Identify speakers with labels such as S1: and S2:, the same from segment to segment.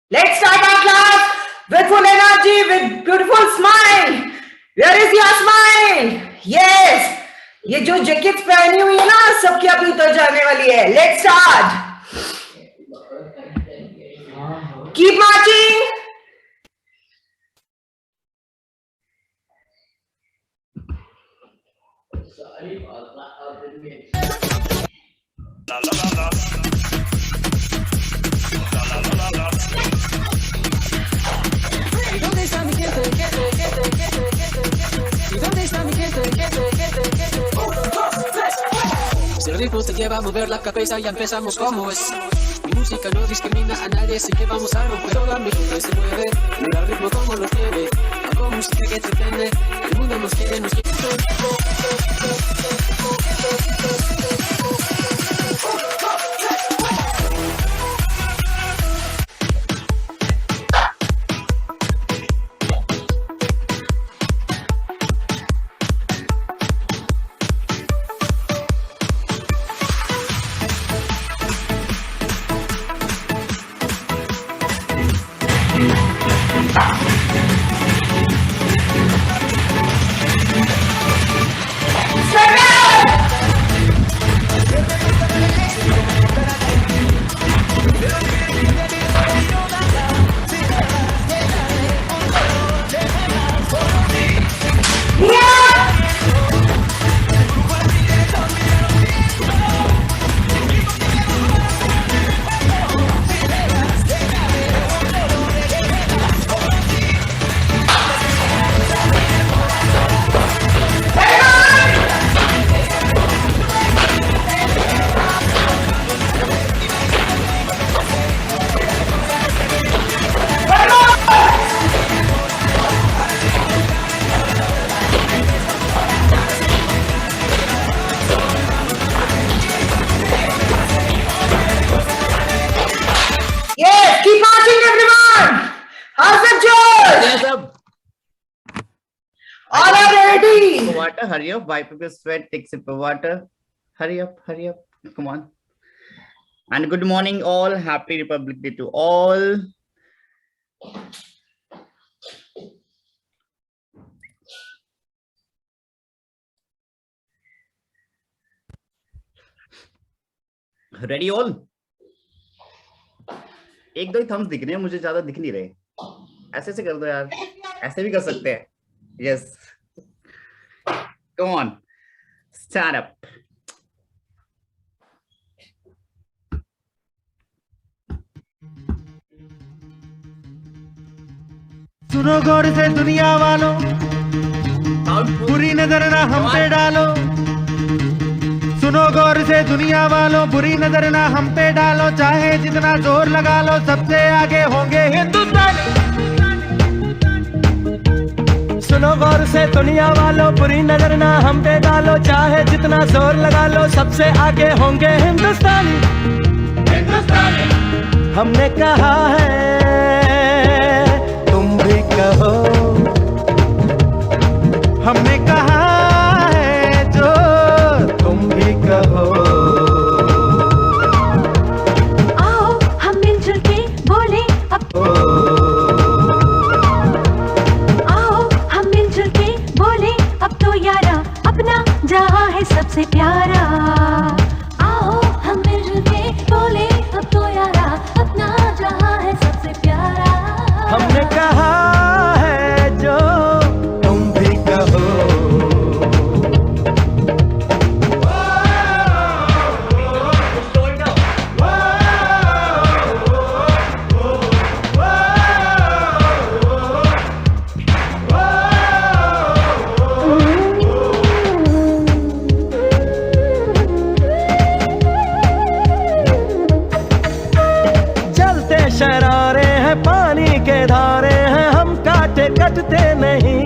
S1: Let's start our class with full energy, with beautiful smile. Where is your smile? Yes. ये जो jacket पहनी हुई है ना, सबकी अभी तो जाने वाली है. Let's start. Keep marching.
S2: Si el ritmo te lleva a mover la cabeza ya empezamos como es. Mi música no discrimina a nadie, así que vamos a romper. Toda mi gente se mueve, mira el ritmo como lo tiene. Hago música que te prende, el mundo nos quiere, nos quiere.
S3: Water, hurry up, wipe up your sweat, take a sip of water. Hurry up, come on. And good morning all, happy Republic Day to all. Ready all? एक दो ही Thums दिख रहे हैं, मुझे ज्यादा दिख नहीं रहे. ऐसे से कर दो यार, ऐसे भी कर सकते हैं. Yes. Come on, stand up.
S4: सुनो गौर से दुनिया वालों, बुरी नजर ना हम पे डालो. सुनो गौर से दुनिया वालों, बुरी नजर ना हम पे डालो. चाहे जितना जोर लगा लो, सबसे आगे होंगे हिंदुस्तानी. सुनो गौर से दुनिया वालों, बुरी नजर ना हम पे डालो. चाहे जितना जोर लगा लो, सबसे आगे होंगे हिंदुस्तानी. हमने कहा है, तुम भी कहो. हमने कहा है, जो तुम भी कहो.
S5: आओ हम मिलजुल के बोले अब. जहाँ है सबसे प्यारा. आओ हम मिलजुल के बोले अब तो यारा, अपना जहाँ है सबसे प्यारा. हमने कहा है, जो
S4: तुम भी कहो. शरारे हैं, पानी के धारे हैं, हम काटे कटते नहीं.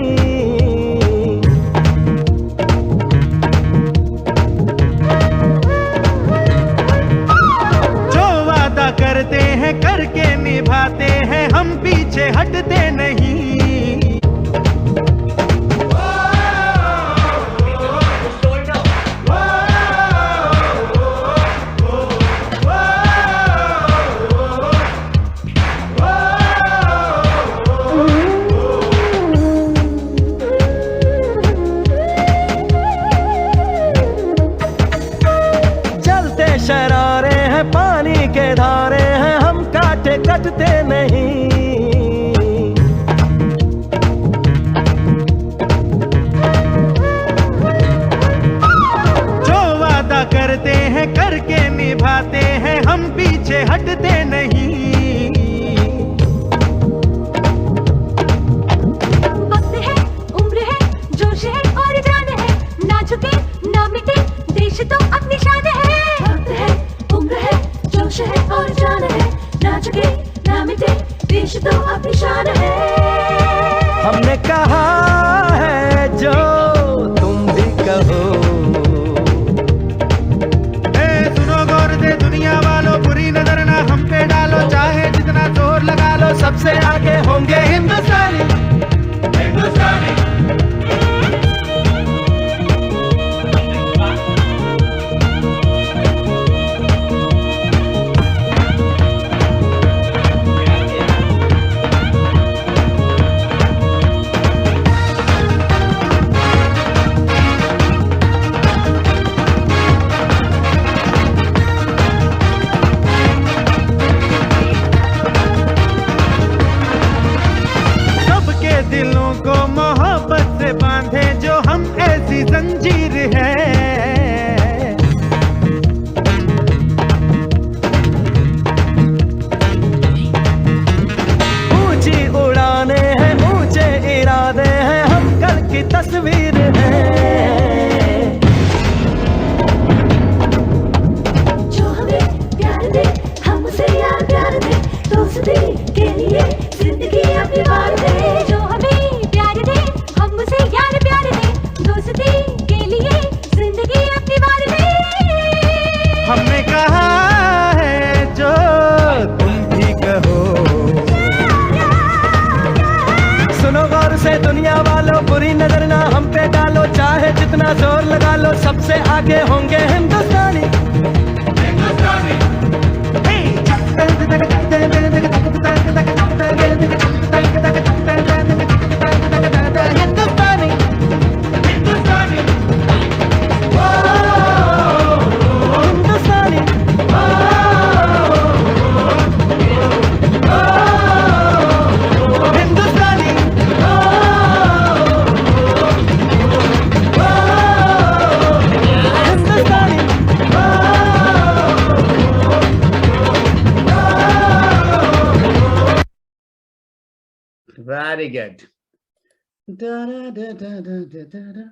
S4: जो वादा करते हैं करके निभाते हैं, हम पीछे हटते नहीं. हटते नहीं। जो वादा करते हैं करके निभाते हैं, हम पीछे हटते नहीं।
S5: वक्त है, उम्र है, जोश है और जान है, ना झुके ना मिटे देश तो अपनी शान है। वक्त है, उम्र है, जोश है और जान है, ना झुके ना मिटे देश तो अपनी शान है।
S4: हमने कहा है जो तुम भी कहो। सुनो गौर से दुनिया वालों, बुरी नजर ना हम पे डालो, चाहे जितना जोर लगा लो, सबसे आगे होंगे हिंदुस्तानी। हिंदुस्तानी दिलों को मोहब्बत से बांधे जो हम ऐसी जंजीर है। ऊंची उड़ाने हैं, ऊंचे इरादे हैं, हम कल की तस्वीर है।
S5: जो हमें प्यार दे हम उसे यार प्यार दे, दोस्ती के लिए जिंदगी अपनी बार दे। जो हमें प्यार दे हम उसे यार प्यार दे, दोस्ती के लिए जिंदगी अपनी बार दे।
S4: हमने कहा है जो तुम भी कहो। सुनो गौर से दुनिया वालों, बुरी नजर ना हम पे डालो, चाहे जितना जोर लगा लो, सबसे आगे होंगे हिंदुस्तानी। हिंदुस्तानी हिंदुस्तानी हिंदुस्तानी हिंदुस्तानी हिंदुस्तानी
S3: Very good. Da, da, da, da, da, da, da.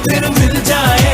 S6: फिर मिल जाए।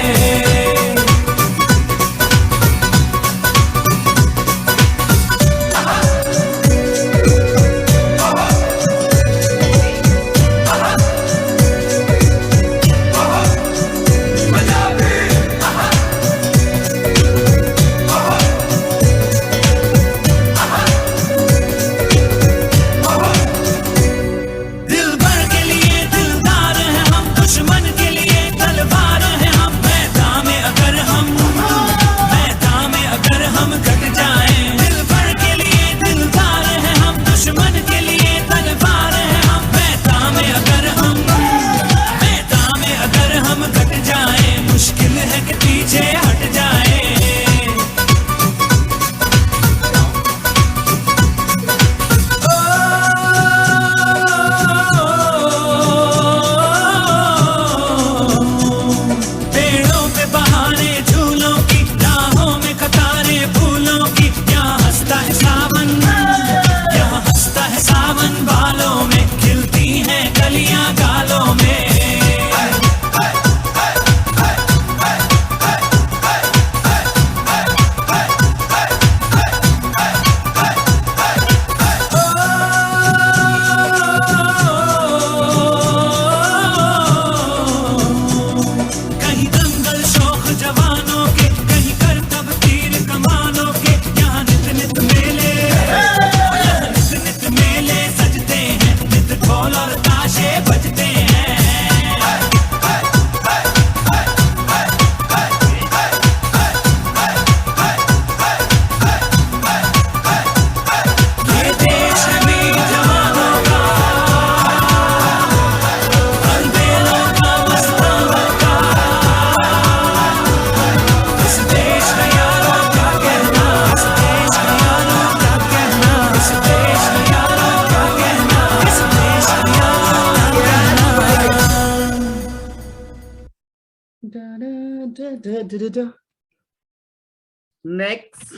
S3: Next.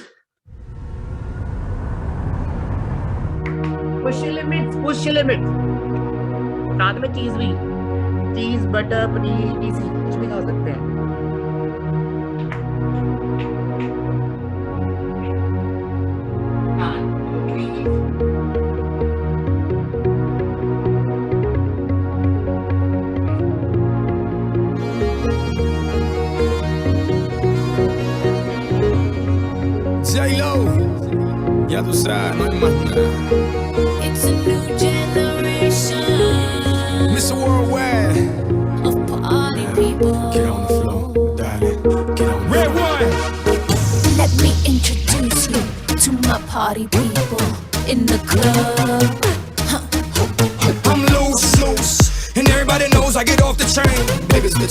S3: Push your limits, push your limits. साथ में चीज भी, चीज बटर पनीर पीसी कुछ भी खा सकते हैं।
S7: J-Lo, ya tú sabes, no hay más nada.
S5: It's a new generation
S7: Mr. Worldwide,
S5: of party people.
S7: get on the floor, darling, get on the Red one.
S5: Let me introduce you to my party people in the club.
S7: I'm loose, and everybody knows I get off the train. Baby, it's the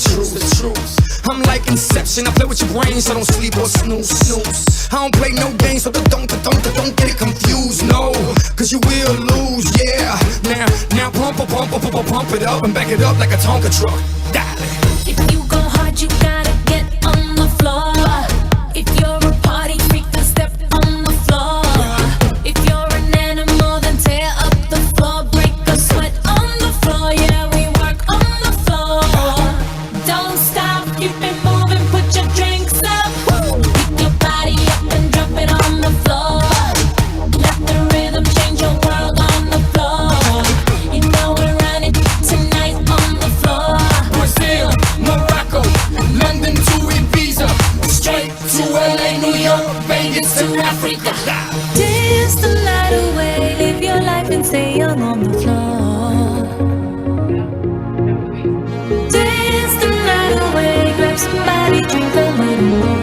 S7: truth. I'm like Inception, I play with your brain, so don't sleep or snooze. I don't play no games, so don't get it confused, no, cause you will lose, yeah. Now pump it up and back it up like a Tonka truck, darling.
S5: If you go hard, you gotta get on the floor. If you're a party freak, then step on the floor. If you're an animal, then tear up the floor. Break a sweat on the floor, yeah, we work on the floor. Don't stop, keep it moving, put your drinks up. Pick your body up and drop it on the floor. Let the rhythm change your world on the floor. You know we're running tonight on the floor.
S7: Brazil, Morocco, London to Ibiza, straight to LA, New York, Vegas to Africa.
S5: Dance the night away, live your life and stay young on the floor. Dance the night away, grab somebody, drink a little more.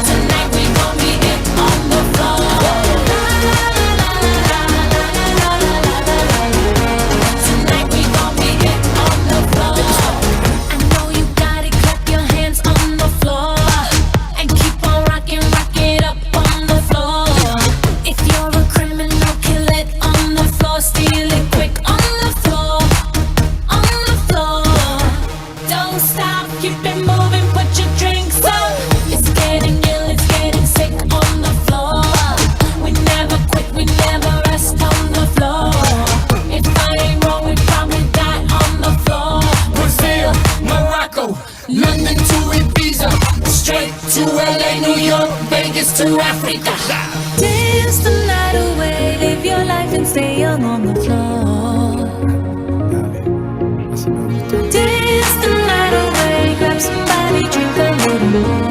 S5: Tonight we gon' be it on the floor.
S7: LA, New York, Vegas to Africa.
S5: Dance the night away, live your life and stay young on the floor. Dance the night away, grab somebody, drink a little more.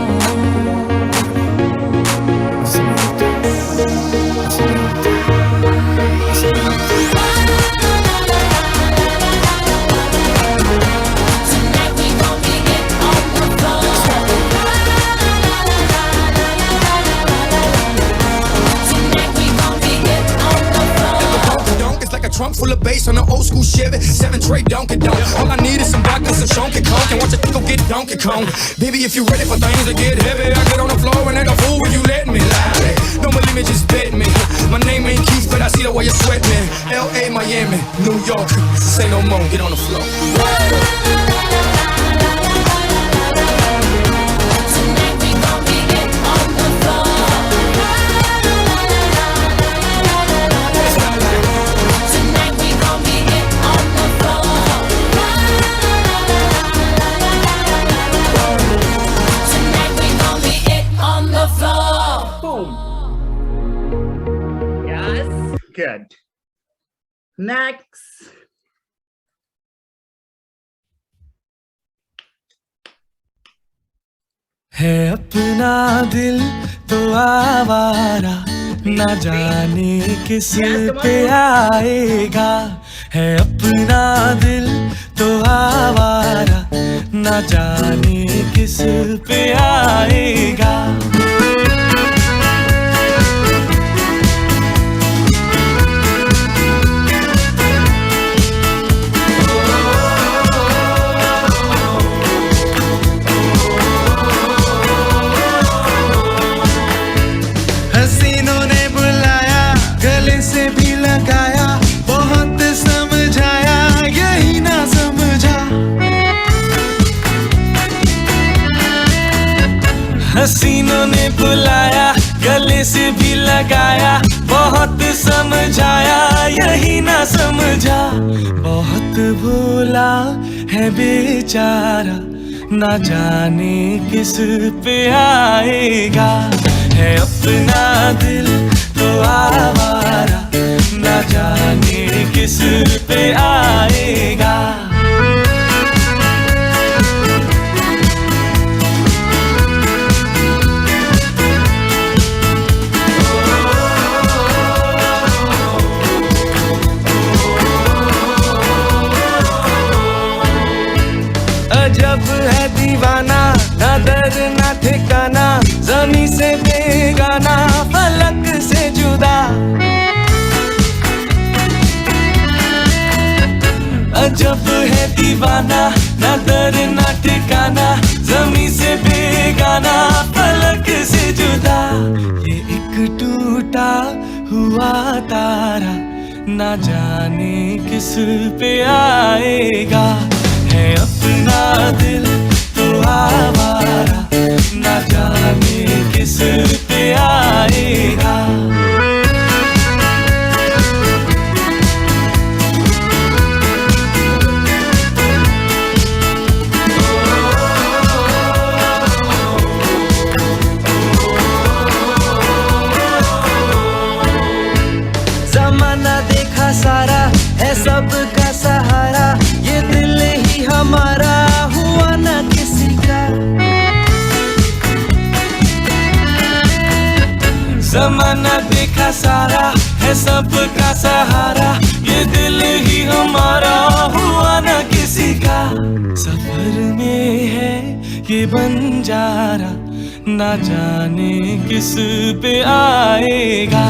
S7: Trunk full of bass on an old school Chevy, 7 tray Donkey Donk. All I need is some vodka, some Donkey Kong, and watch a go get Donkey Kong. Baby, if you ready for things to get heavy, I get on the floor and act a fool when you let me lie. Don't believe me, just bet me. My name ain't Keith, but I see the way you sweat me. LA, Miami, New York, say no more, get on the floor.
S3: Good. Next.
S4: है अपना दिल तो आवारा, ना जाने किस पे आएगा। है अपना दिल तो आवारा, ना जाने किस पे आएगा। हसीनों ने बुलाया, गले से भी लगाया, बहुत समझाया, यही ना समझा। हसीनों ने बुलाया, गले से भी लगाया, बहुत समझाया, यही ना समझा। बहुत भूला है बेचारा, ना जाने किस पे आएगा। है अपना दिल तो आवारा, ना जाने किस पे आएगा। अजब है दीवाना, ना दर ना ठिकाना, ज़मीं से बेगाना, फलक से जुदा। अजब है दीवाना, ना दर ना ठिकाना, ज़मीं से बेगाना, फलक से जुदा। ये एक टूटा हुआ तारा, ना जाने किस पे आएगा। है अपना दिल तो आवारा, ना जाने किस पे आएगा। ज़माना देखा सारा, है सबका सहारा, ये दिल ही हमारा हुआ ना किसी का। ज़माना देखा सारा, है सबका सहारा, ये दिल ही हमारा हुआ ना किसी का। सफर में है ये बंजारा, ना जाने किस पे आएगा।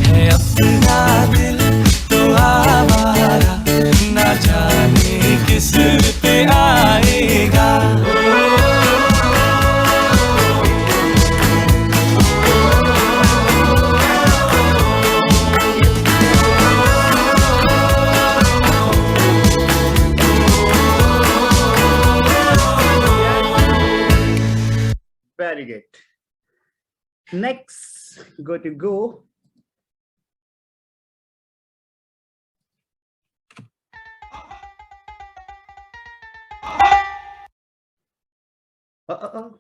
S4: है अपना दिल तो आवारा, ना जाने किस पे आएगा।
S3: Very good. Next, go to go.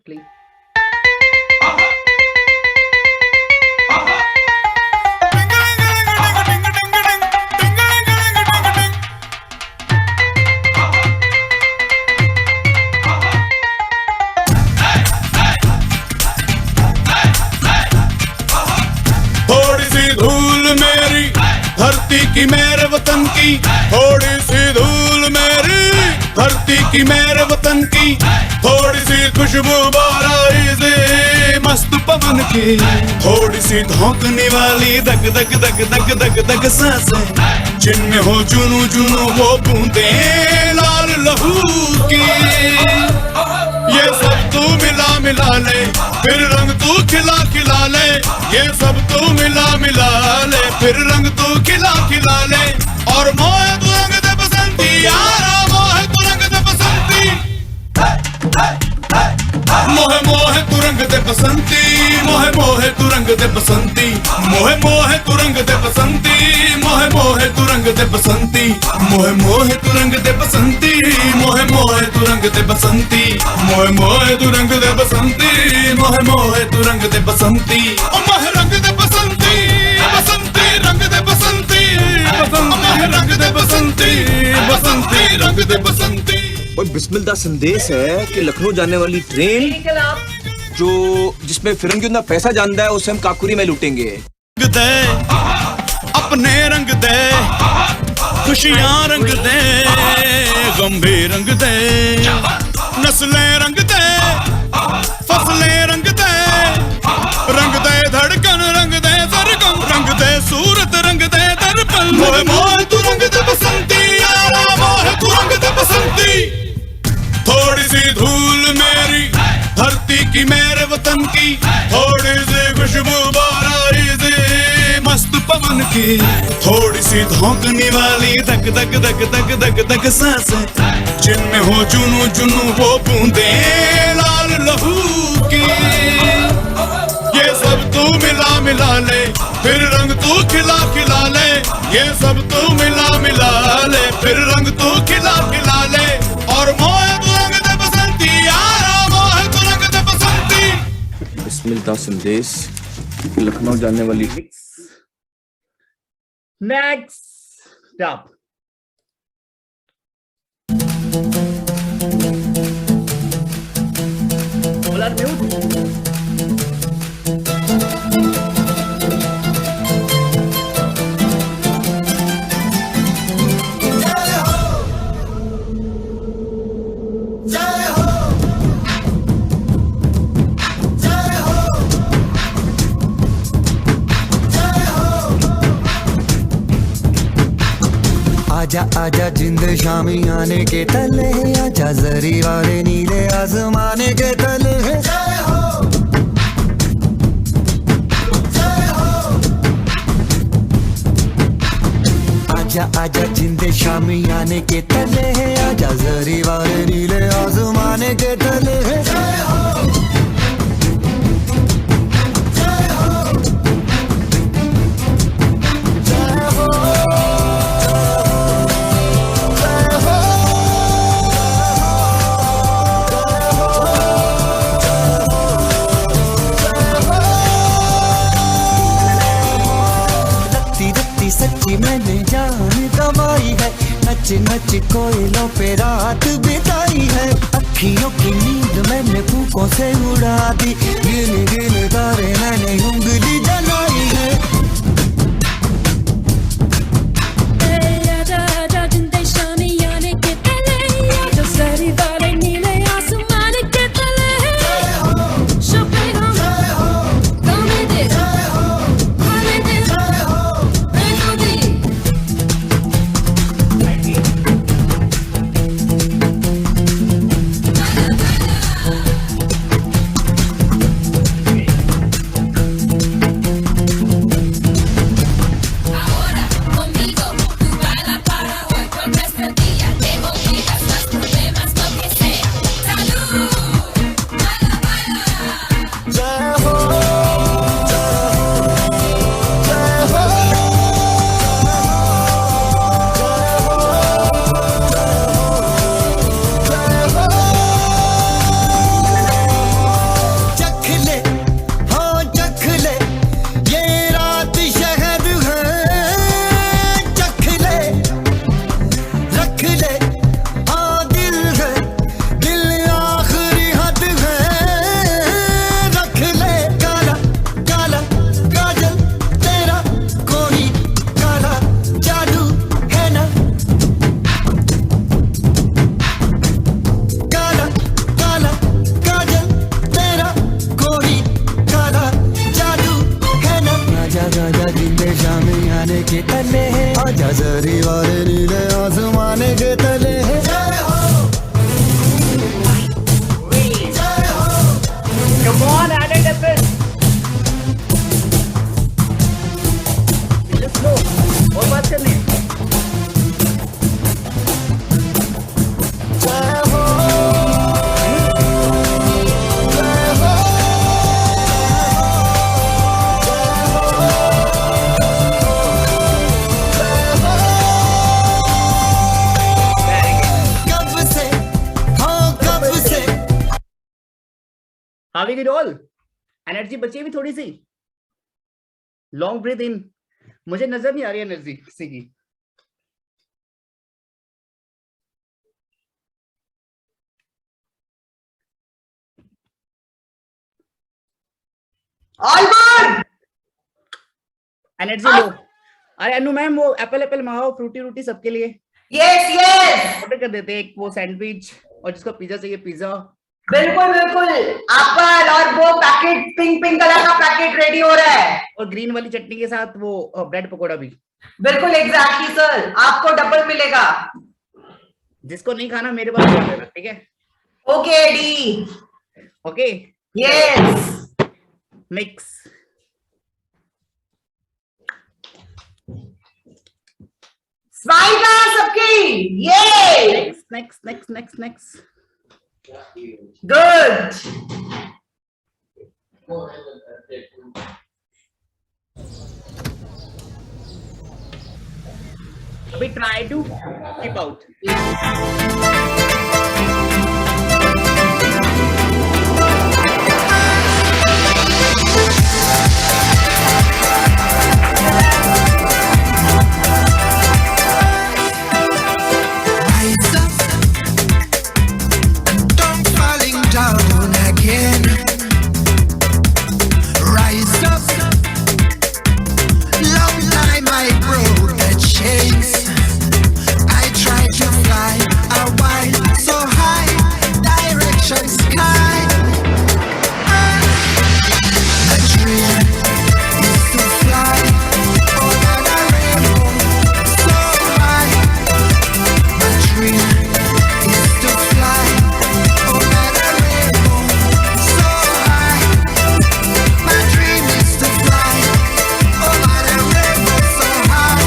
S3: Play.
S6: धरती की मेरे वतन की थोड़ी सी धूल मेरी, धरती की मेरे वतन की थोड़ी सी खुशबू बाराई से मस्त पवन की, थोड़ी सी धोकने वाली धक धक धक धक धक धक सांसें, जिनमें हो जुनू जुनू वो बूंदे लाल लहू की। ये सब तू मिला मिला ले, फिर रंग तू खिला खिला ले, ये सब तू मिला मिला ले, फिर रंग तू खिला खिला ले। और मोहे तू रंग दे बसंती यारा, मोहे तू रंग दे बसंती, मोहे मोहे तू रंग दे बसंती, मोहे मोहे तू रंग दे बसंती, मोहे मोहे तू रंग दे बसंती, मोहे मोहे तू रंग दे बसंती, मोहे मोहे तू रंग दे बसंती, मोहे मोहे तू रंग दे बसंती, मोहे मोहे तू रंग दे बसंती, मोहे मोहे तू रंग दे बसंती, ओ मोहे रंग दे बसंती, बसंती रंग दे बसंती, मोहे रंग दे बसंती, बसंती रंग दे बसंती।
S8: और बिस्मिल्लाह संदेश है कि लखनऊ जाने वाली ट्रेन जो जिसमें फिल्म के अंदर पैसा जानता है उसे हम काकुरी में लूटेंगे।
S6: रंग दे अपने रंग दे, खुशियां रंग दे, गम भी रंग दे, नस्लें रंग दे, फसलें रंग दे, रंग दे धड़कन रंग दे सरगम रंग दे, सूरत रंग दे दर्पण। मोहे मोहे तू रंग दे बसंती यारा, मोहे तू रंग दे बसंती, थोड़ी सी धूल मेरी धरती की मेरे वतन की, थोड़ी सी खुशबू बाराई से मस्त पवन की, थोड़ी सी धोकने वाली धक धक धक धक धक धक सांसें, जिनमें हो जुनू जुनू वो बूंदे लाल लहू की। ये सब तू मिला मिला ले, फिर रंग तू खिला खिला ले, ये सब तू मिला मिला ले, फिर रंग तू खिला खिला ले। और मोहे तू रंग दे बसंती यारा, मोहे तू रंग दे बसंती।
S8: बिस्मिल्लाह संदेश लखनऊ जाने वाली
S3: Next stop. All are mute.
S9: आजा आजा जिंद शामी आने के तले, आजा जरी वाले नीले आसमाने के तले। आजा आजा जिंद शामी आने के तले, आजा जरी वाले नीले आसमाने के तले। सच्ची मैंने जान गवाई है, नच नच कोयलों पे रात बिताई है, अखियों की नींद मैंने फूकों से उड़ा दी, गिन गिन तारे मैंने उंगली जलाई है। आजा आजा जिंदे शामी आने के तले, आजा सरी वाले नीले आसमान के तले।
S3: Having it all. एनर्जी बची है भी थोड़ी सी. लॉन्ग ब्रीथ इन. मुझे नजर नहीं आ रही एनर्जी किसी की.
S1: All good.
S3: Energy low. अरे अनु मैम वो एप्पल मंगाओ, फ्रूटी रूटी सबके लिए.
S1: Yes, yes.
S3: ऑर्डर कर देते हैं एक वो सैंडविच, और जिसको पिज्जा चाहिए पिज्जा.
S1: बिल्कुल बिल्कुल. एप्पल और वो पैकेट पिंक कलर का पैकेट रेडी हो रहा है.
S3: और ग्रीन वाली चटनी के साथ वो ब्रेड पकोड़ा भी.
S1: बिल्कुल एग्जैक्टली सर, आपको डबल मिलेगा.
S3: जिसको नहीं खाना मेरे पास कर देना, ठीक है?
S1: Okay D.
S3: Okay.
S1: Yes.
S3: Mix.
S1: Smile का सबकी. ये
S3: नेक्स्ट.
S1: गुड.
S3: अभी try to keep out.
S7: Rise up and don't falling down again. Rise up, long time I broke the chains. I tried to fly a while so high, direction sky. The dream is to fly over the rainbow so high. My dream is to fly over the rainbow so high. My dream is to fly over the rainbow so high.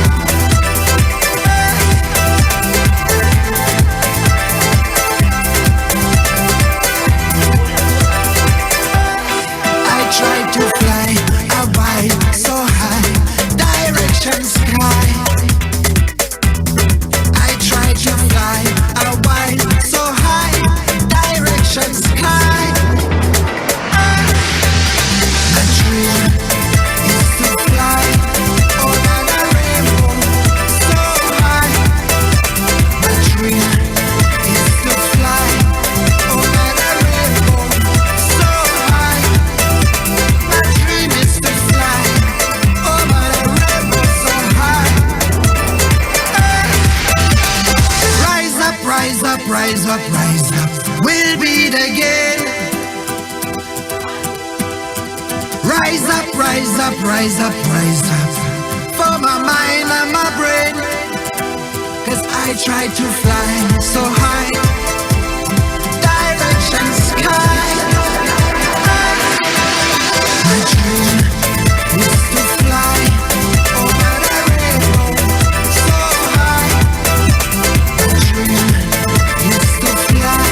S7: I tried to fly a while so high, direction sky. I tried to fly a while so high, direction sky. My dream is to fly over the rainbow so high. My dream is to fly over the rainbow so high. My dream is to fly over the rainbow so high. Rise up, rise up, rise up, rise up. We'll beat again. Rise up, rise up, rise up, rise up. For my mind and my brain. 'Cause I tried to fly so high. Direction sky. My dream is to fly over the rainbow so high. My dream is to fly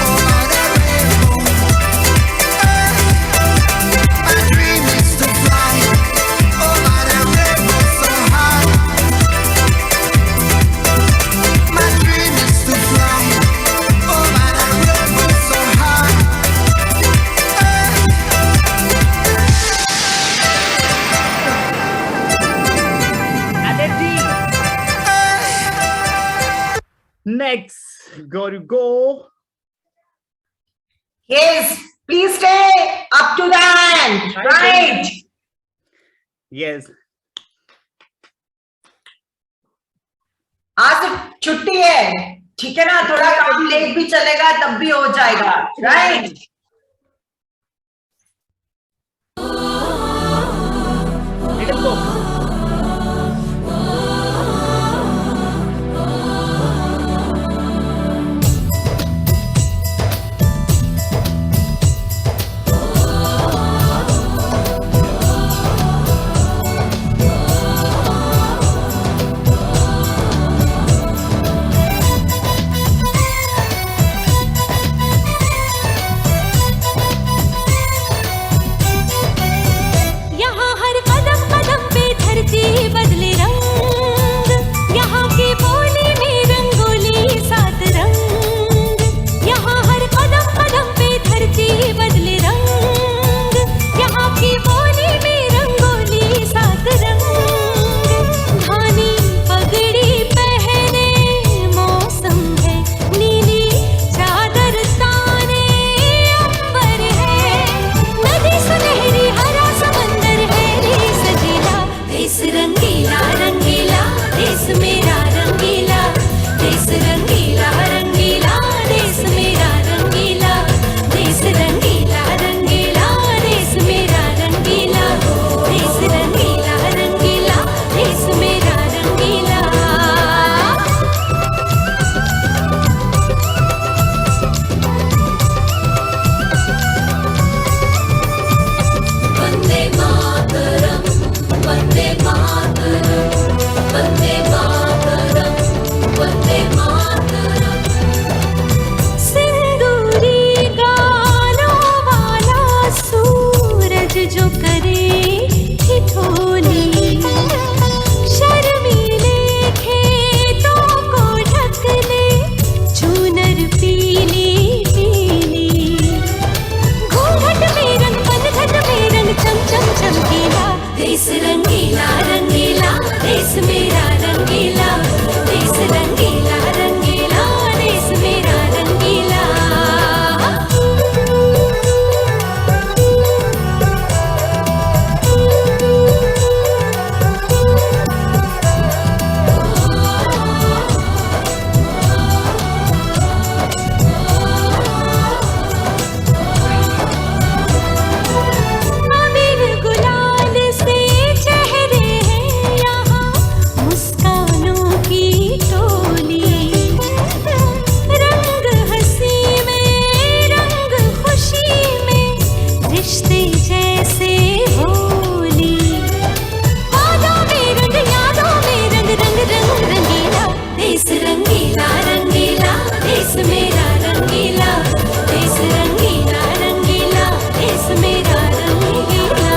S7: over the rainbow. My dream is to fly over the rainbow so high. My dream is to fly over the rainbow so high.
S3: Energy. Next, gotta go.
S1: Yes, please stay up to the hand. Right.
S3: Yes.
S1: आज तो छुट्टी है, ठीक है ना? थोड़ा काम late भी चलेगा तब भी हो जाएगा. राइट.
S3: Let us go.
S5: जो करे ठिठोली, शर्मीले खेतों को ढक ले चूनर पीली पीली, घूंघट में रंग पनघट में रंग चम चम चमकीला, देश रंगीला रंगीला देश मेरा रंगीला, देश रंगीला रंगीला देश मेरा रंगीला। अबीर गुलाल से चेहरे हैं यहाँ, मुस्कानों की टोली, रंग हंसी में रंग खुशी में रिश्ते जैसे होली, यादों में रंग रंग रंग रंगीला, देश रंगीला रंगीला देश मेरा रंगीला, देश रंगीला रंगीला देश मेरा रंगीला।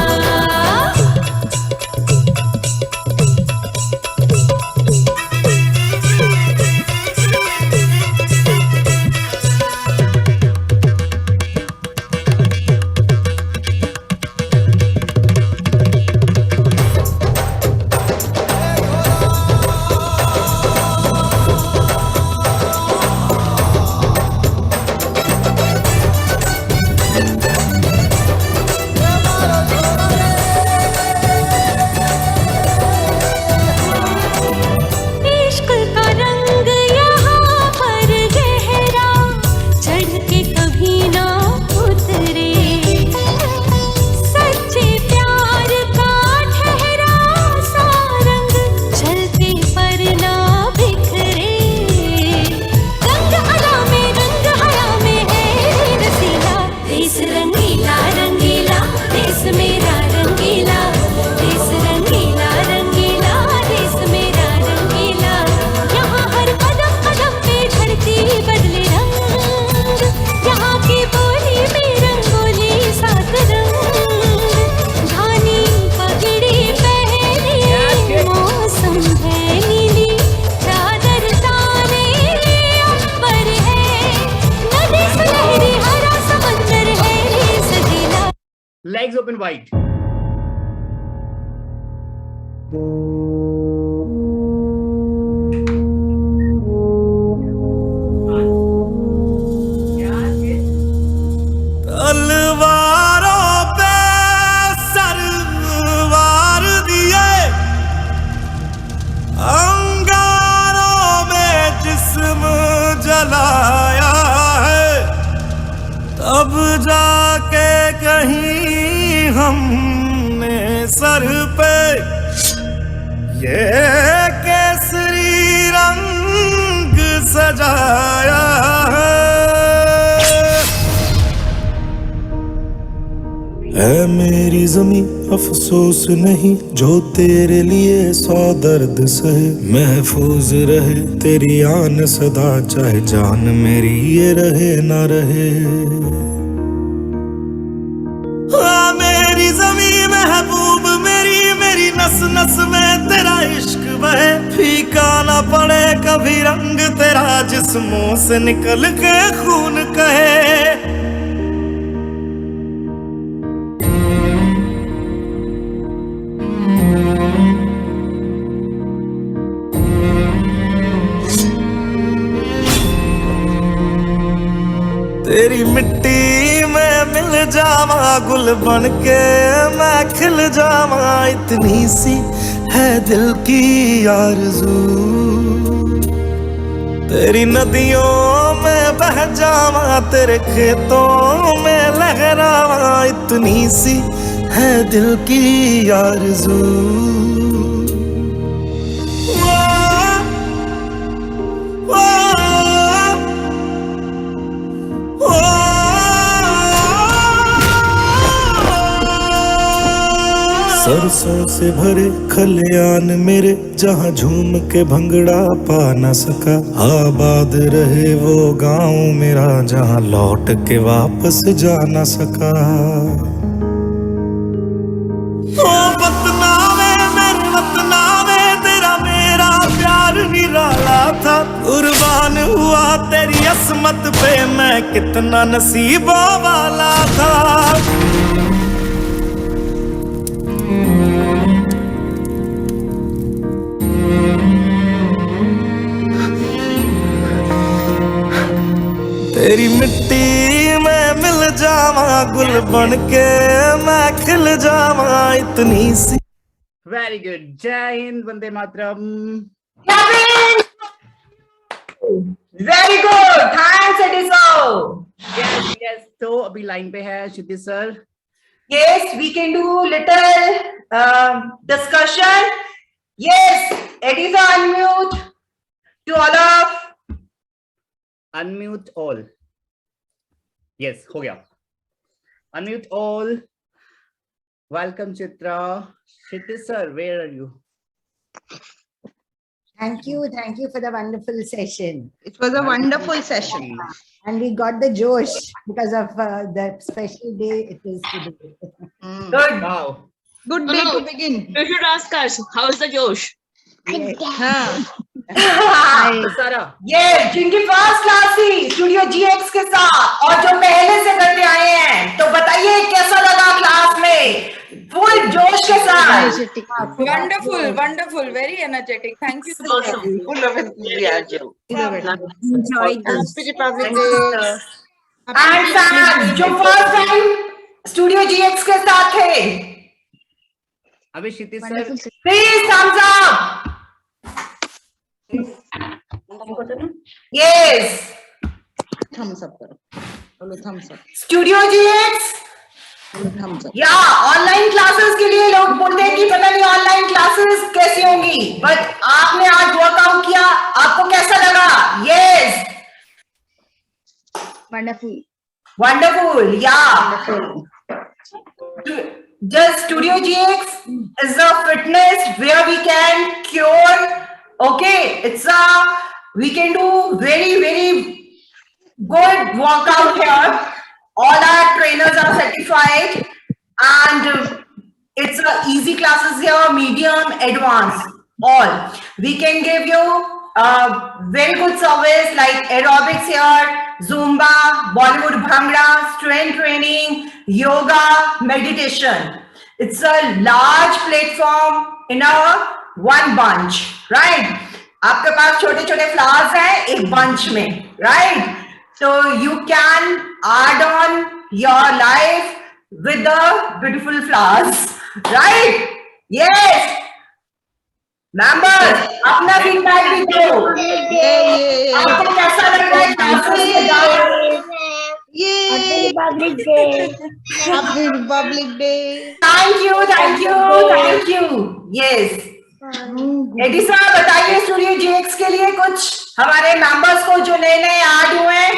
S5: इश्क का रंग यहाँ पर गहरा, चढ़ के कभी ना उतरे, सच्चे प्यार का ठहरा सा रंग चलते पर ना बिखरे, रंग अला में रंग हया में है रसीला, देश रंगीला रंगीला देश मेरा रंगीला, देश रंगीला रंगीला देश मेरा रंगीला, यहाँ हर कदम कदम पे धरती बदले रंग, यहाँ की बोली में रंगोली सात रंग, धानी पगड़ी पहने मौसम है नीली, चादर ताने अंबर है, नदी सुनहरी हरा समंदर है सजीला।
S3: Legs open wide.
S6: तलवारों पे सरवार दिए, अंगारों में जिस्म जलाया है, तब जाके कहीं हमने सर पे ये केसरी रंग सजाया है मेरी ज़मीं अफसोस नहीं जो तेरे लिए 100 दर्द सहे, महफूज रहे तेरी आन सदा चाहे जान मेरी ये रहे ना रहे। हाँ मेरी ज़मीं महबूब मेरी, मेरी नस नस में तेरा इश्क बहे, फीका ना पड़े कभी रंग तेरा जिस्मों से निकल के खून कहे। तेरी मिट्टी में मिल जावा गुल बन के मैं खिल जावा, इतनी सी है दिल की आरज़ू, तेरी नदियों में बह जावा तेरे खेतों में लहरावा, इतनी सी है दिल की आरज़ू। सरसों से भरे खलियान मेरे जहाँ झूम के भंगड़ा पा न सका, आबाद रहे वो गांव मेरा जहाँ लौट के वापस जा न सका।
S9: और निराला था, कुर्बान हुआ तेरी असमत पे मैं कितना नसीबों वाला था। तेरी मिट्टी में मिल जावा, गुल बन के मैं खिल जावा, इतनी सी।
S3: वेरी गुड, जय हिंद, वंदे मातरम।
S1: वेरी गुड, थैंक्स एडिसो।
S3: यस यस, तो अभी लाइन पे है Kshitij sir.
S1: Yes, we can do little discussion. Yes, Edisa, unmute to all of.
S3: Unmute all. Yes, हो गया। Unmute all. Welcome, Chitra. Kshitij sir, where are you?
S10: Thank you for the wonderful session.
S11: It was a wonderful session.
S10: And we got the Josh because of the special day it is today.
S1: Good.
S3: Wow.
S11: Good day to begin.
S12: You should ask us, how is the Josh?
S3: सारा।
S1: ये जिनकी first class थी studio GX के साथ और जो पहले से करते आए हैं, तो बताइए कैसा लगा क्लास में फुल जोश के साथ।
S11: Wonderful, wonderful, very energetic. Thank you so much.
S12: Full of enthusiasm.
S10: Enjoyed this.
S12: Happy Republic Day.
S1: And fans जो फर्स्ट टाइम स्टूडियो GX के साथ थे,
S3: अभी Kshitij sir,
S1: please thumbs up. Yes,
S11: Thumbs up करो. बोलो thumbs up.
S1: स्टूडियो GX
S11: बोलो thumbs up.
S1: या online classes के लिए लोग बोलते हैं कि पता नहीं ऑनलाइन क्लासेस कैसी होंगी, बट आपने आज वर्कआउट किया, आपको कैसा लगा? Yes,
S11: Wonderful.
S1: wonderful, yeah. Just Studio GX is a fitness where we can cure. Okay, we can do very good workout here. All our trainers are certified, and it's a easy classes here, medium, advanced, all. We can give you very good service like aerobics here, Zumba, Bollywood Bhangra, strength training, yoga, meditation. It's a large platform in our one bunch, right? आपके पास छोटे छोटे flowers हैं एक bunch में, right? So you can add on your life with the beautiful flowers, right? Yes. Members, अपना feedback भी दो। आपको कैसा लग रहा है क्लासेस में जाकर?
S11: Happy Republic Day. Happy Republic Day.
S1: Thank you. Yes. एडिसा, बताइए स्टूडियो GX के लिए कुछ हमारे मेंबर्स को जो नए ऐड हुए हैं।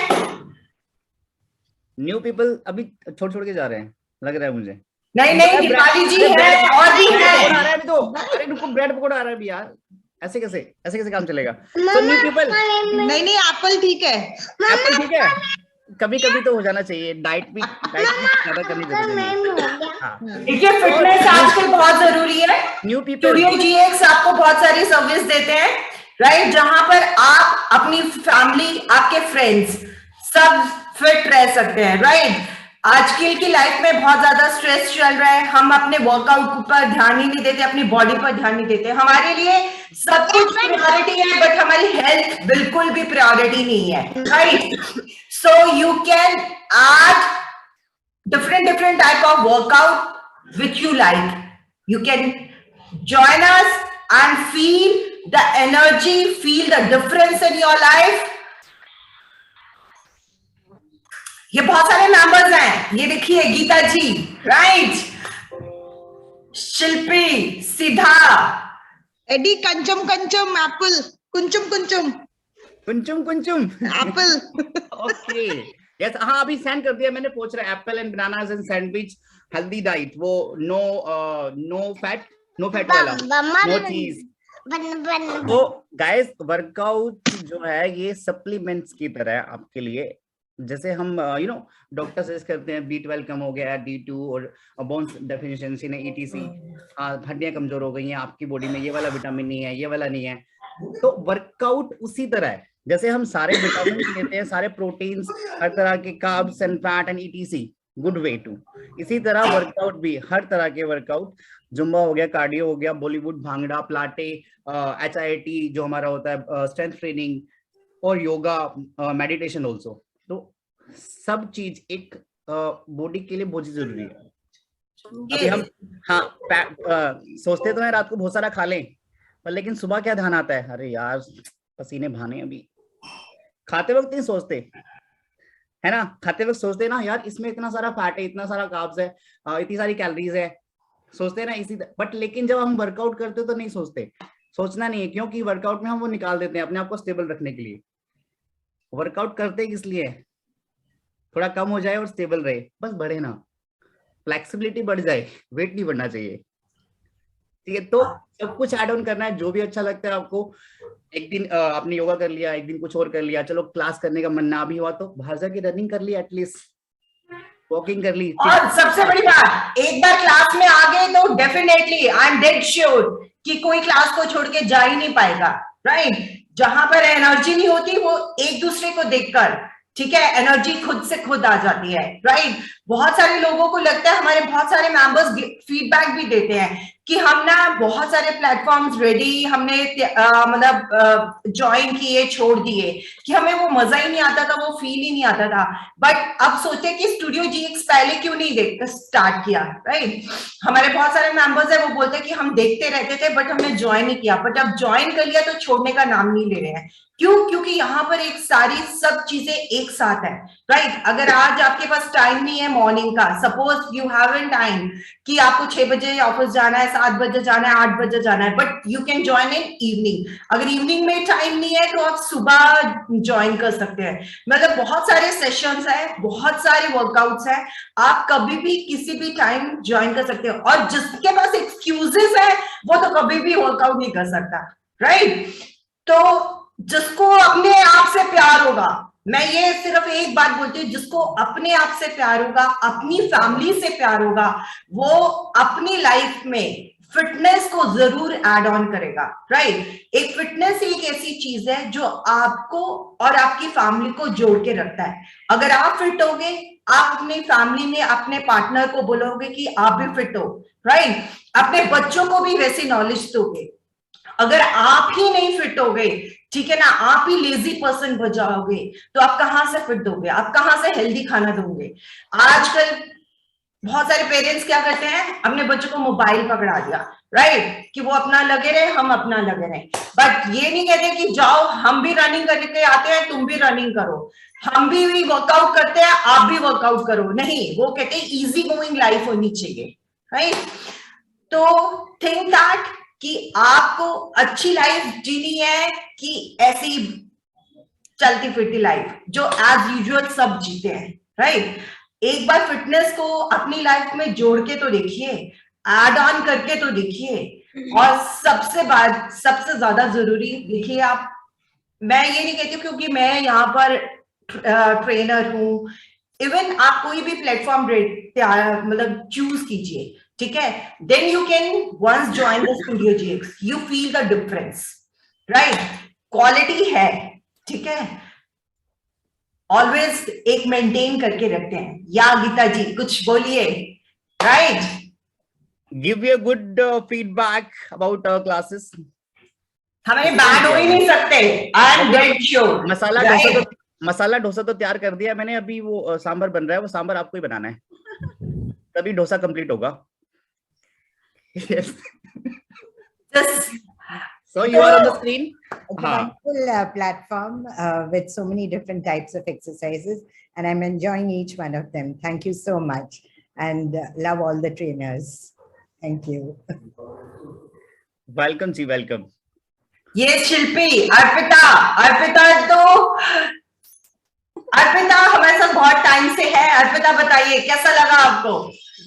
S3: न्यू पीपल अभी छोड़ के जा रहे हैं, लग रहा है मुझे।
S1: नहीं, दीपाली जी है और भी है।
S3: अरे रुको, ब्रेड पकौड़ा आ रहा है अभी यार, ऐसे कैसे काम चलेगा? So न्यू पीपल,
S11: नहीं, एप्पल ठीक है।
S3: एप्पल ठीक है, कभी तो हो जाना चाहिए, डाइट भी ज्यादा करनी जरूरी है।
S1: देखिए फिटनेस आजकल बहुत जरूरी है।
S3: न्यू पीपल,
S1: स्टूडियो GX आपको बहुत सारी सर्विस देते हैं, राइट, जहां पर आप अपनी फैमिली, आपके फ्रेंड्स सब फिट रह सकते हैं, राइट। आजकल की लाइफ में बहुत ज्यादा स्ट्रेस चल रहा है, हम अपने वर्कआउट पर ध्यान ही नहीं देते, अपनी बॉडी पर ध्यान नहीं देते। हमारे लिए सब कुछ प्रायोरिटी है, बट हमारी हेल्थ बिल्कुल भी प्रायोरिटी नहीं है, right. So you can add different type of workout which you like. You can join us and feel the energy, feel the difference in your life. ये बहुत सारे मेंबर्स हैं, ये देखिए गीता जी, राइट, शिल्पी, सीधा,
S11: एडी, कंचम एप्पल, कुंचुम एप्पल।
S3: ओके, यस, हाँ अभी सेंड कर दिया मैंने, पूछ रहा apple and bananas and sandwich, healthy diet, वो नो फैट वाला, नो चीज। तो गाइस, वर्कआउट जो है ये सप्लीमेंट्स की तरह है आपके लिए। जैसे हम डॉक्टर सजेस्ट करते हैं B12 कम हो गया है, D2 और बोन्स डेफिशिएंसी ने ETC, हड्डियां कमजोर हो गई हैं आपकी बॉडी में, ये वाला विटामिन नहीं है, ये वाला नहीं है, तो वर्कआउट उसी तरह है जैसे हम सारे विटामिन लेते हैं, सारे प्रोटीन्स, हर तरह के carbs and fat and etc, good way to. इसी तरह वर्कआउट भी, हर तरह के वर्कआउट, जुम्बा हो गया, कार्डियो हो गया, बॉलीवुड, भांगड़ा, प्लाटे, HIIT जो हमारा होता है, स्ट्रेंथ ट्रेनिंग, और योगा, मेडिटेशन ऑल्सो। तो सब चीज एक बॉडी के लिए बहुत ही जरूरी है। अभी हम सोचते तो है रात को बहुत सारा खा लें, पर लेकिन सुबह क्या ध्यान आता है, अरे यार पसीने बहाने, अभी खाते वक्त नहीं सोचते है ना, खाते वक्त सोचते ना यार इसमें इतना सारा फैट है, इतना सारा कार्ब्स है, इतनी सारी कैलोरीज है, सोचते ना इसी। बट लेकिन जब हम वर्कआउट करते तो नहीं सोचते, सोचना नहीं है, क्योंकि वर्कआउट में हम वो निकाल देते हैं अपने आप को स्टेबल रखने के लिए। वर्कआउट करते किस लिए, थोड़ा कम हो जाए और स्टेबल रहे, बस बढ़े ना, फ्लेक्सिबिलिटी बढ़ जाए, वेट नहीं बढ़ना चाहिए, ठीक है। तो सब कुछ ऐड ऑन करना है, जो भी अच्छा लगता है आपको। एक दिन आपने योगा कर लिया, एक दिन कुछ और कर लिया, चलो क्लास करने का मन ना भी हुआ तो बाहर जाके रनिंग कर ली, एटलीस्ट वॉकिंग कर ली।
S1: और सबसे बड़ी बात, एक बार क्लास में आ गए तो definitely I am dead sure कि कोई क्लास को छोड़ के जा ही नहीं पाएगा, राइट। जहां पर एनर्जी नहीं होती वो एक दूसरे को देखकर, ठीक है, एनर्जी खुद से खुद आ जाती है, राइट। बहुत सारे लोगों को लगता है, हमारे बहुत सारे मेंबर्स फीडबैक भी देते हैं कि हम ना बहुत सारे प्लेटफॉर्म्स रेडी, हमने मतलब ज्वाइन किए, छोड़ दिए, कि हमें वो मजा ही नहीं आता था, वो फील ही नहीं आता था। बट अब सोचे कि स्टूडियो GX पहले क्यों नहीं स्टार्ट किया, राइट। हमारे बहुत सारे मेंबर्स है, वो बोलते हैं कि हम देखते रहते थे बट हमने ज्वाइन नहीं किया, बट अब ज्वाइन कर लिया तो छोड़ने का नाम नहीं ले रहे हैं। क्यों? क्योंकि यहाँ पर एक सारी सब चीजें एक साथ है, राइट। अगर आज आपके पास टाइम नहीं है मॉर्निंग का, suppose you have an time कि आपको 6 बजे ऑफिस जाना है, 7 बजे जाना है, 8 बजे जाना है, but you can join in evening. अगर इवनिंग में टाइम नहीं है तो आप सुबह ज्वाइन कर सकते हैं। मतलब बहुत सारे सेशंस है, बहुत सारे वर्कआउट्स है, आप कभी भी किसी भी टाइम ज्वाइन कर सकते हो। और जिसके पास एक्सक्यूजेस है वो तो कभी भी वर्कआउट नहीं कर सकता, राइट। तो जिसको अपने आप से प्यार होगा, मैं ये सिर्फ एक बात बोलती हूँ, जिसको अपने आप से प्यार होगा, अपनी फैमिली से प्यार होगा, वो अपनी लाइफ में फिटनेस को जरूर ऐड ऑन करेगा, राइट। एक फिटनेस एक ऐसी चीज है जो आपको और आपकी फैमिली को जोड़ के रखता है। अगर आप फिट होगे, आप अपनी फैमिली में अपने पार्टनर को बोलोगे कि आप भी फिट हो, राइट। अपने बच्चों को भी वैसी नॉलेज दोगे। अगर आप ही नहीं फिट हो गए, ठीक है ना, आप ही लेजी पर्सन बन जाओगे, तो आप कहां से फिट दोगे, आप कहां से हेल्दी खाना दोगे। आजकल बहुत सारे पेरेंट्स क्या करते हैं, अपने बच्चों को मोबाइल पकड़ा दिया, राइट, कि वो अपना लगे रहे, हम अपना लगे रहे। बट ये नहीं कहते कि जाओ हम भी रनिंग करके आते हैं, तुम भी रनिंग करो, हम भी वर्कआउट करते हैं, आप भी वर्कआउट करो। नहीं, वो कहते हैं इजी गोइंग लाइफ होनी चाहिए, राइट। तो थिंक दैट कि आपको अच्छी लाइफ जीनी है कि ऐसी चलती फिरती लाइफ जो एज यूजुअल सब जीते हैं, राइट। एक बार फिटनेस को अपनी लाइफ में जोड़ के तो देखिए, ऐड ऑन करके तो देखिए। और सबसे ज्यादा जरूरी देखिए, आप, मैं ये नहीं कहती हूँ क्योंकि मैं यहाँ पर ट्रेनर हूँ, इवन आप कोई भी प्लेटफॉर्म मतलब चूज कीजिए, ठीक है, then you can once join the studio GX, you feel the difference, right. Quality है, ठीक है, ऑलवेज एक मेंटेन करके रखते हैं। या गीता जी कुछ बोलिए, right.
S3: Give you good feedback about our classes.
S1: हमें बैड हो ही नहीं सकते, I am dead sure.
S3: Masala dosa तो तैयार कर दिया मैंने, अभी वो सांभर बन रहा है, वो सांभर आपको ही बनाना है, तभी डोसा कंप्लीट होगा। Yes. So you are on the screen.
S10: It's a wonderful platform with so many different types of exercises, and I'm enjoying each one of them. Thank you so much, and love all the trainers. Thank you.
S3: Welcome जी, welcome.
S1: ये शिल्पी अर्पिता तो अर्पिता हमारे साथ बहुत time से है। अर्पिता बताइए कैसा लगा आपको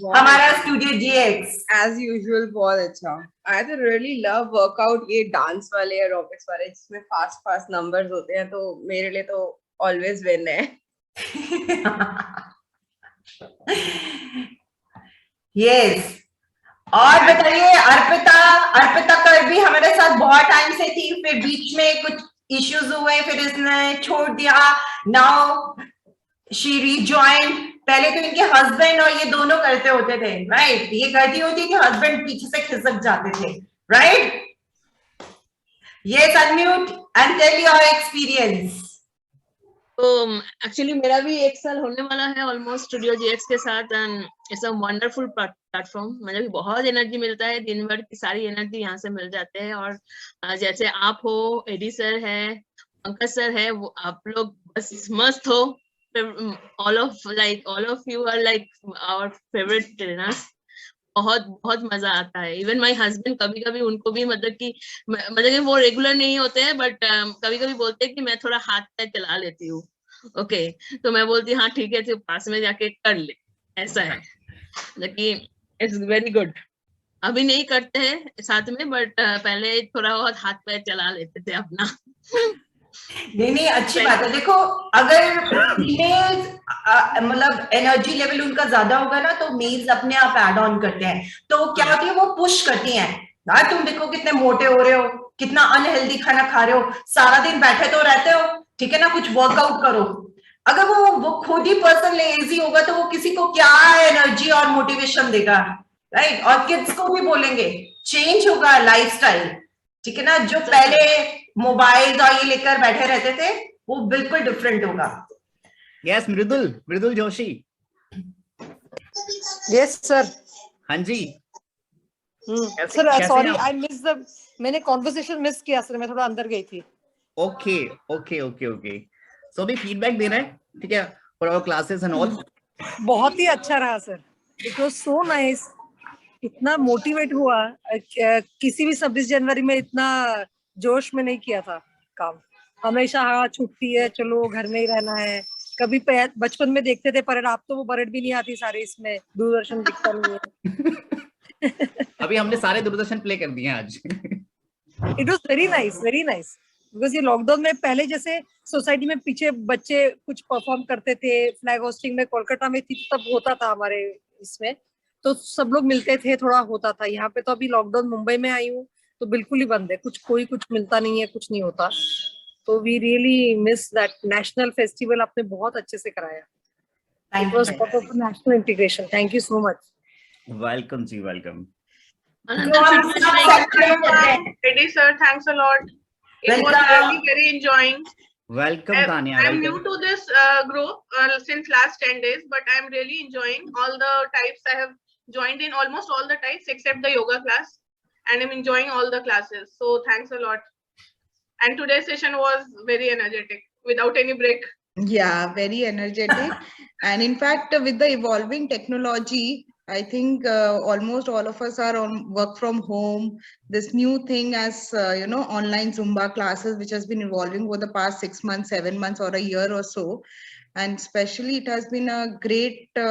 S1: हमारा स्टूडियो GX?
S11: As usual बहुत अच्छा। I तो really love workout, ये डांस वाले एरोबिक्स वाले जिसमें फास्ट नंबर्स होते हैं, तो मेरे लिए तो always win है।
S1: Yes, और बताइए अर्पिता कर भी हमारे साथ बहुत टाइम से थी, फिर बीच में कुछ इश्यूज हुए, फिर इसने छोड़ दिया, नाउ शी रीजॉइन। पहले तो इनके हस्बैंड और ये दोनों करते होते थे, राइट? ये करती होती थी, हस्बैंड पीछे से खिसक जाते थे, right? Yes, unmute and tell your experience.
S12: तो एक्चुअली मेरा भी 1 साल होने वाला है ऑलमोस्ट स्टूडियो GX के साथ, and it's a wonderful platform. मुझे भी बहुत एनर्जी मिलता है, दिन भर की सारी एनर्जी यहाँ से मिल जाते हैं। और जैसे आप हो, एडी सर है, पंकज सर है, वो आप लोग बस मस्त हो। all of you are like our favorite trainers. बहुत बहुत मजा आता है। इवन माय हस्बैंड कभी कभी उनको भी मतलब कि वो रेगुलर नहीं होते हैं, बट कभी कभी बोलते हैं कि मैं थोड़ा हाथ पैर चला लेती हूँ। ओके, तो मैं बोलती हाँ ठीक है, तो पास में जाके कर ले, ऐसा है। मतलब इट्स वेरी गुड। अभी नहीं करते हैं साथ में, बट पहले थोड़ा बहुत हाथ पैर चला लेते थे अपना।
S1: नहीं, अच्छी बात है। देखो, अगर फीमेल्स मतलब एनर्जी लेवल उनका ज्यादा होगा ना, तो मेल्स अपने आप ऐड ऑन करते हैं। तो क्या होती है, वो पुश करती हैं, यार तुम देखो कितने मोटे हो रहे हो, कितना अनहेल्दी खाना खा रहे हो, सारा दिन बैठे तो रहते हो, ठीक है ना, कुछ वर्कआउट करो। अगर वो खुद ही पर्सन लेजी होगा, तो वो किसी को क्या एनर्जी और मोटिवेशन देगा, राइट? और किड्स को भी बोलेंगे, चेंज होगा लाइफस्टाइल, ठीक है ना। जो पहले मोबाइल और ये लेकर बैठे रहते थे, वो बिल्कुल डिफरेंट होगा।
S3: Yes, Mridul Joshi.
S13: Yes sir.
S3: हाँ जी
S13: sir, sorry I miss the, मैंने कॉन्वर्सेशन मिस किया सर, मैं थोड़ा अंदर गई थी।
S3: ओके। सो भी फीडबैक दे रहे हैं, ठीक है, for our classes and all.
S13: बहुत ही अच्छा रहा sir, it was so nice. इतना मोटिवेट हुआ, किसी भी 26 जनवरी में इतना जोश में नहीं किया था काम। हमेशा हाँ छुट्टी है, चलो घर में ही रहना है। कभी बचपन में देखते थे परेड, आप तो वो परेड भी नहीं आती सारे, इसमें दूरदर्शन दिखता नहीं है।
S3: अभी हमने सारे दूरदर्शन प्ले कर दिए आज।
S13: It was very nice because ये लॉकडाउन में पहले जैसे सोसाइटी में पीछे बच्चे कुछ परफॉर्म करते थे, फ्लैग होस्टिंग में कोलकाता में थी तब होता था हमारे इसमें, तो सब लोग मिलते थे, थोड़ा होता था। यहाँ पे तो अभी लॉकडाउन, मुंबई में आई हूँ तो बिल्कुल ही बंद है, कुछ मिलता नहीं है, कुछ नहीं होता। तो we really miss that national festival, आपने बहुत अच्छे से कराया। It was part of national integration. Thank you so much.
S3: Welcome जी, welcome.
S11: Eddie sir, thanks a lot. It was really very enjoying.
S3: Welcome, Tanya.
S11: I'm new to this group since last 10 days, but I'm really enjoying all the types. I have joined in almost all the types except the yoga class, and I'm enjoying all the classes. So thanks a lot. And today's session was very energetic, without any break.
S14: Yeah, very energetic. And in fact, with the evolving technology, I think almost all of us are on work from home. This new thing as online Zumba classes, which has been evolving over the past 6 months, 7 months, or a year or so. And especially it has been a great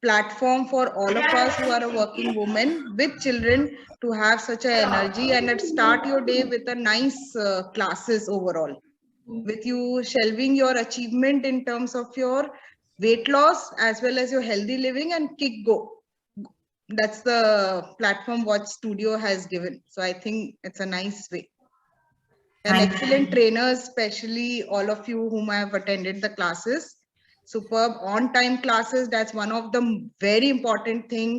S14: platform for all of us who are a working woman with children to have such an energy and start your day with a nice classes overall, with you shelving your achievement in terms of your weight loss as well as your healthy living and kick go. That's the platform what studio has given. So I think it's a nice way. And excellent trainers, especially all of you whom I have attended the classes. Superb on-time classes. That's one of the very important thing,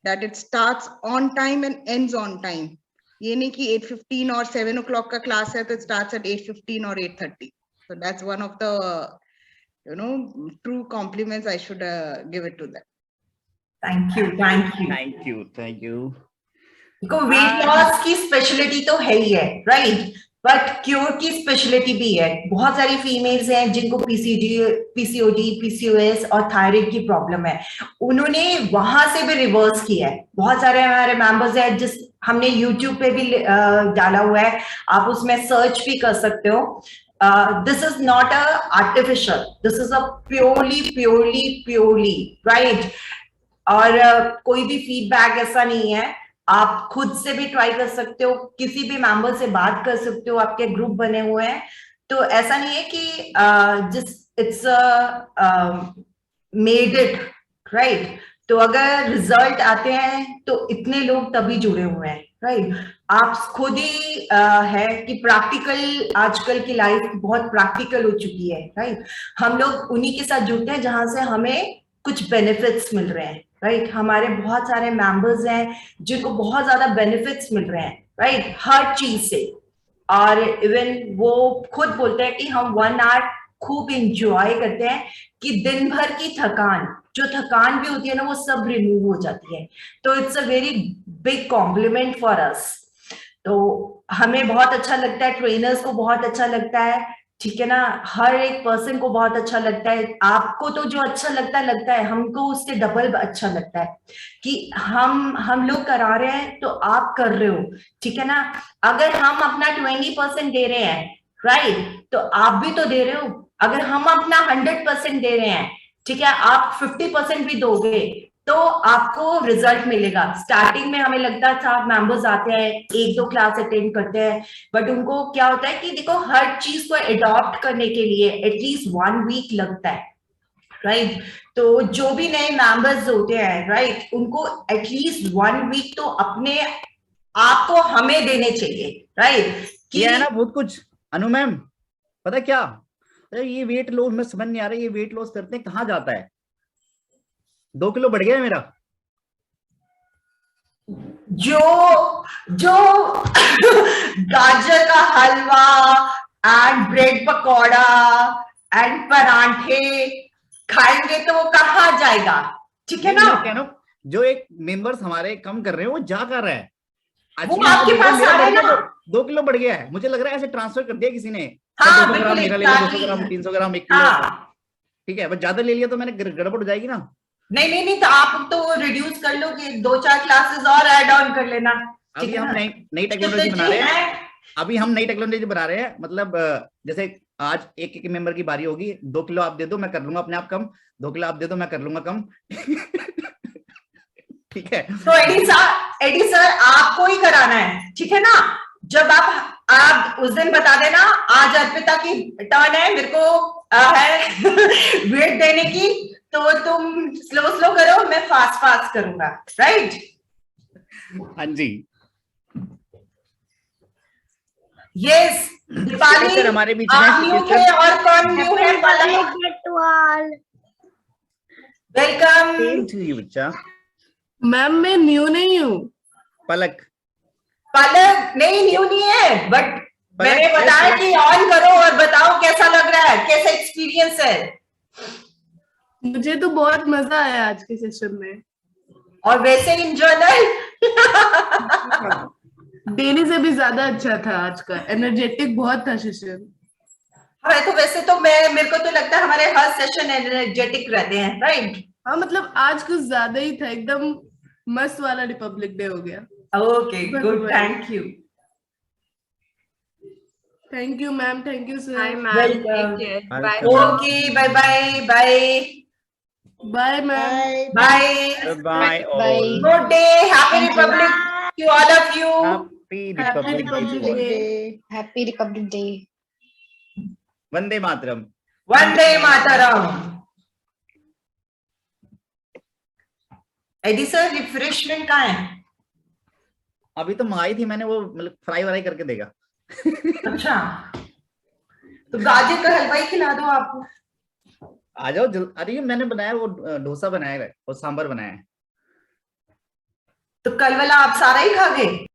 S14: that it starts on time and ends on time. ये नहीं कि 8:15 or 7 o'clock का class है तो it starts at 8:15 or 8:30. So that's one of the true compliments I should give it to them.
S1: Thank you.
S3: देखो,
S1: weight loss की speciality तो है ही है, राइट, बट क्योर की स्पेशलिटी भी है। बहुत सारी फीमेल्स हैं जिनको पीसीओडी, पीसीओएस और थायराइड की प्रॉब्लम है, उन्होंने वहां से भी रिवर्स किया है। बहुत सारे हमारे मेंबर्स हैं, जिस हमने यूट्यूब पे भी डाला हुआ है, आप उसमें सर्च भी कर सकते हो। This is not a artificial, this is a purely right। और कोई भी फीडबैक ऐसा नहीं है, आप खुद से भी ट्राई कर सकते हो, किसी भी मेंबर से बात कर सकते हो, आपके ग्रुप बने हुए हैं। तो ऐसा नहीं है कि इट्स मेड इट राइट। तो अगर रिजल्ट आते हैं तो इतने लोग तभी जुड़े हुए हैं, राइट। आप खुद ही है कि प्रैक्टिकल, आजकल की लाइफ बहुत प्रैक्टिकल हो चुकी है, राइट। हम लोग उन्हीं के साथ जुड़ते हैं जहां से हमें कुछ बेनिफिट्स मिल रहे हैं, राइट। हमारे बहुत सारे मेंबर्स हैं जिनको बहुत ज्यादा बेनिफिट्स मिल रहे हैं, राइट, हर चीज से। और इवन वो खुद बोलते हैं कि हम 1 आवर खूब इंजॉय करते हैं कि दिन भर की थकान, जो थकान भी होती है ना, वो सब रिमूव हो जाती है। तो it's a very big complement for us. तो हमें बहुत अच्छा लगता है, ट्रेनर्स को बहुत अच्छा लगता है, ठीक है ना, हर एक पर्सन को बहुत अच्छा लगता है। आपको तो जो अच्छा लगता है, हमको उससे डबल अच्छा लगता है कि हम लोग करा रहे हैं तो आप कर रहे हो, ठीक है ना। अगर हम अपना 20% दे रहे हैं, राइट, तो आप भी तो दे रहे हो। अगर हम अपना 100% दे रहे हैं, ठीक है, आप 50% भी दोगे तो आपको रिजल्ट मिलेगा। स्टार्टिंग में हमें लगता था, मेंबर्स आते हैं 1-2 क्लास अटेंड करते हैं, बट उनको क्या होता है कि देखो हर चीज को अडॉप्ट करने के लिए एटलीस्ट 1 वीक लगता है, राइट। तो जो भी नए मेंबर्स होते हैं, राइट, उनको एटलीस्ट 1 वीक तो अपने आप को हमें देने चाहिए, राइट।
S3: ये है ना बहुत कुछ। अनु मैम पता है क्या, ये वेट लॉस में समझ नहीं आ रहा है, ये वेट लॉस करते हैं कहाँ जाता है? 2 किलो बढ़ गया है मेरा।
S1: जो गाजर का हलवा एंड ब्रेड पकौड़ा एंड परांठे खाएंगे तो वो कहाँ जाएगा, ठीक है ना।
S3: जो एक मेंबर्स हमारे कम कर रहे हैं वो जा कर रहा है।
S1: वो आपके पास आ रहा है ना।
S3: 2 किलो बढ़ गया है, मुझे लग रहा है ऐसे ट्रांसफर कर दिया किसी ने।
S1: हाँ,
S3: 200 ग्राम मेरा ले लिया, 200 ग्राम, 300 ग्राम, 1 किलो, ठीक है। बस ज्यादा ले लिया तो मैंने गड़बड़ हो जाएगी ना।
S1: नहीं, तो आप तो रिड्यूस कर लो कि 2-4 क्लासेस और ऐड ऑन कर लेना।
S3: अभी हम नई टेक्नोलॉजी बना रहे हैं। अभी हम नई टेक्नोलॉजी बना रहे हैं, मतलब जैसे आज एक मेंबर की बारी होगी, 2 किलो आप दे दो मैं कर लूंगा अपने आप कम, 2 किलो आप दे दो मैं कर लूंगा कम। ठीक है।
S1: तो एडी सर आपको ही कराना है, ठीक है ना। जब आप उस दिन बता देना, आज अर्पिता की टर्न है, मेरे को है वेट देने की, तो तुम स्लो करो, मैं फास्ट करूंगा, राइट।
S3: हाँ जी।
S1: यस, दीपाली
S3: हमारे बीच
S1: आप न्यू थे और कौन न्यू है? वेलकम
S3: टू यू बच्चा।
S15: मैम मैं न्यू नहीं हूँ।
S3: पलक
S1: नहीं न्यू नहीं है, बट मैंने बताया कि ऑन करो और बताओ कैसा लग रहा है, कैसा एक्सपीरियंस है।
S15: मुझे तो बहुत मजा आया आज के सेशन में,
S1: और वैसे इन जनरल
S15: डेली से भी ज्यादा अच्छा था आज का, एनर्जेटिक बहुत था सेशन।
S1: हाँ, तो वैसे तो मेरे को तो लगता है हमारे हर सेशन एनर्जेटिक रहते हैं, राइट।
S15: हाँ मतलब आज कुछ ज्यादा ही था, एकदम मस्त वाला रिपब्लिक डे हो गया।
S1: Okay good, thank you.
S15: Thank you ma'am, thank you sir.
S1: Okay, bye bye bye
S15: bye ma'am,
S1: bye
S3: bye.
S1: Good day, happy republic to all of you.
S16: Happy republic day.
S3: वंदे मातरम।
S1: वंदे मातरम। Eddie sir refreshment कहाँ है?
S3: अभी तो मंगाई थी मैंने, वो मतलब फ्राई वराई करके देगा।
S1: अच्छा, तो गाजर का हलवा ही खिला दो आपको।
S3: आ जाओ अरे मैंने बनाया, वो डोसा बनाया है और सांभर बनाया है।
S1: तो कल वाला आप सारा ही खा गए?